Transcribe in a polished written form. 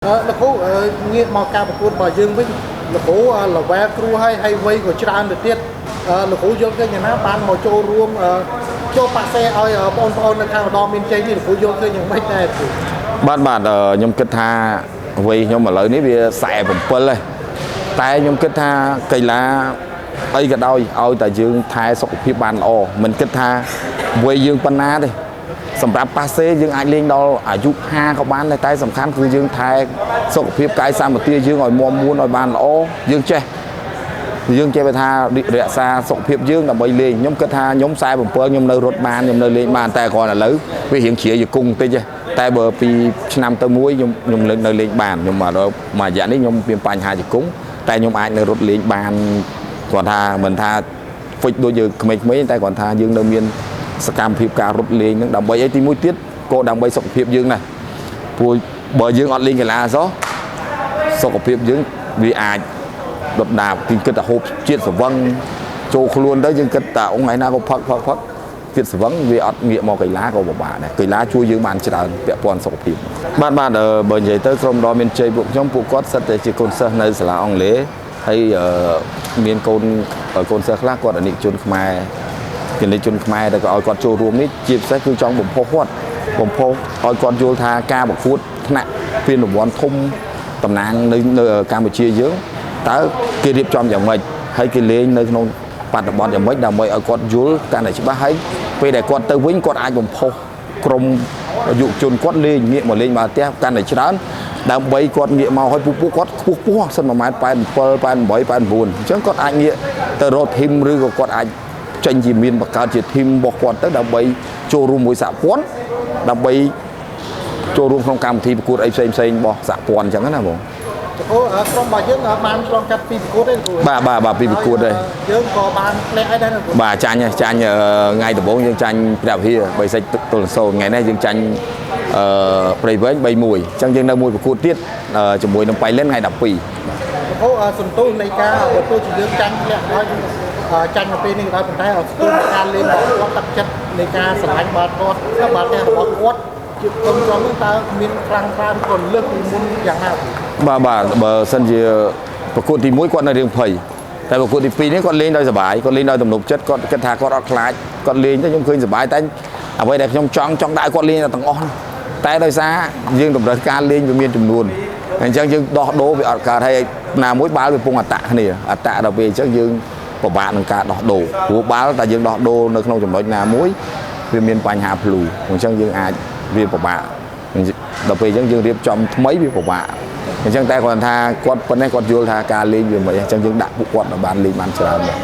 លោកគ្រូងាកមកការប្រកួតរបស់យើងវិញលោកគ្រូល្វែគ្រូហើយវ័យក៏ច្រើនទៅទៀតលោកគ្រូយល់ឃើញយ៉ាងណាបានមកចូលរួមចូលប៉ាសេឲ្យបងប្អូននៅខាងម្ដងមានជ័យនេះលោកគ្រូយល់ឃើញយ៉ាងម៉េចដែរគ្រូបាទខ្ញុំគិតថាវ័យខ្ញុំឥឡូវនេះវា47ហើយតែខ្ញុំគិតថាកីឡាអីក៏ដោយឲ្យតែយើងថែសុខភាពបានល្អមិនគិតថាវ័យយើងប៉ុណ្ណាទេសម្រាប់ប៉ាសេយើងអាចលេងដល់អាយុ50ក៏បានតែសំខាន់គឺយើងថែសុខភាពកាយសម្បទាយើងឲ្យមាំមួនឲ្យបានល្អយើងចេះថារក្សាសុខភាពយើងដើម្បីលេងខ្ញុំគិតថាខ្ញុំ47ខ្ញុំនៅរត់បានខ្ញុំនៅលេងបានតែគ្រាន់តែឥឡូវវារៀងជ្រាយជង្គង់បន្តិចតែបើពីឆ្នាំទៅមួយខ្ញុំលើកនៅលេងបានខ្ញុំមកដល់មួយរយៈនេះខ្ញុំមានបញ្ហាជង្គង់តែខ្ញុំអាចនៅរត់លេងបានគាត់ថាមិនថាហ្វិចដូចយើងក្មេងៗតែគាត់ថាយើងនៅមានសកម្មភាពការរត់លេងនឹងដើម្បីអីទីមួយទៀតក៏ដើម្បីសុខភាពយើងដែរព្រោះបើយើងអត់លេងកីឡាសោះសុខភាពយើងវាអាចដុតដាបទីគិតតែហូបជាតិស្វឹងចូលខ្លួនទៅយើងគិតតែអង្គថ្ងៃណាក៏ផឹកជាតិស្វឹងវាអត់ងាកមកកីឡាក៏ពិបាកដែរកីឡាជួយយើងបានច្រើនពាក់ព័ន្ធសុខភាពបាទបើនិយាយទៅក្រុមដ៏មានជ័យពួកគាត់សិតតែជាកូនសិស្សនៅសាលាអង់គ្លេសហើយមានកូនសិស្សខ្លះគាត់អានិកជនខ្មែរគណិតជនខ្មែរដែលក៏ឲ្យគាត់ចូលរួមនេះជាពិសេសគឺចង់បំផុសឲ្យគាត់យល់ថាការប្រកួតថ្នាក់ពានរង្វាន់ធំតំណាងនៅកម្ពុជាយើងតើគេរៀបចំយ៉ាងម៉េចហើយគេលេងនៅក្នុងបច្ចុប្បន្នយ៉ាងម៉េចដើម្បីឲ្យគាត់យល់កាន់តែច្បាស់ហើយពេលដែលគាត់ទៅវិញគាត់អាចបំផុសក្រុមយុវជនគាត់លេងងាកមកលេងបាល់ទះកាន់តែច្រើនដើម្បីគាត់ងាកមកឲ្យពួកគាត់ខ្ពស់សិន1.87 88 89អញ្ចឹងគាត់អាចងាកទៅរកធីមឬក៏គាត់អាចចេញជាមានបង្កើតជាធីមរបស់គាត់ទៅដើម្បីចូលរួមមួយសហព័ន្ធដើម្បីចូលរួមក្នុងកម្មវិធីប្រកួតអីផ្សេងរបស់សហព័ន្ធអញ្ចឹងណាបងក្រុមរបស់យើងបានឆ្លងកាត់ពីប្រកួតទេគ្រូបាទពីប្រកួតទេយើងក៏បានផ្លែអីដែរបាទចាញ់ថ្ងៃដំបូងយើងចាញ់ព្រះវិហារបីសិចទល់សូនថ្ងៃនេះយើងចាញ់ព្រៃវែង 3-1 អញ្ចឹងយើងនៅមួយប្រកួតទៀតជាមួយនឹងបៃលិនថ្ងៃ12សន្ទុះនៃការបើទោះជាយើងចាញ់ធ្លាក់ហើយចាញ់នៅពេលនេះក៏ដោយប៉ុន្តែស្ទើរការលេងរបស់គាត់ទឹកចិត្តនៃការស្រឡាញ់បាល់ទាត់បាល់ទះរបស់គាត់ជាកូនក្រុមនោះតើមានខ្លាំងក្លាឬក៏លើកពីមុនយ៉ាងណាបាទបើសិនជាប្រកួតទី1គាត់នៅរៀងភ័យតែប្រកួតទី2នេះគាត់លេងដោយសប្បាយគាត់លេងដោយទំនុកចិត្តគាត់គិតថាគាត់អត់ខ្លាចគាត់លេងទៅខ្ញុំឃើញសប្បាយតែអ្វីដែលខ្ញុំចង់ដាក់គាត់លេងទាំងអស់តែដោយសារយើងតម្រូវការលេងវាមានចំនួនអញ្ចឹងយើងដោះដូរវាអត់កើតហើយណាមួយបាល់វាពងអត្តគ្នាអត្តដល់ពេលអញ្ចឹងយើងពិបាកនឹងការដោះដូរព្រោះបាល់តែយើងដោះដូរនៅក្នុងចំណុចណាមួយវាមានបញ្ហាភ្លូអញ្ចឹងយើងអាចវាពិបាកដល់ពេលអញ្ចឹងយើងរៀបចំថ្មីវាពិបាកអញ្ចឹងតែគាត់ថាគាត់ប៉ុណ្ណេះគាត់យល់ថាការលេងវាមិនអញ្ចឹងយើងដាក់ពួកគាត់ឲ្យបានលេងបានច្រើនដែរ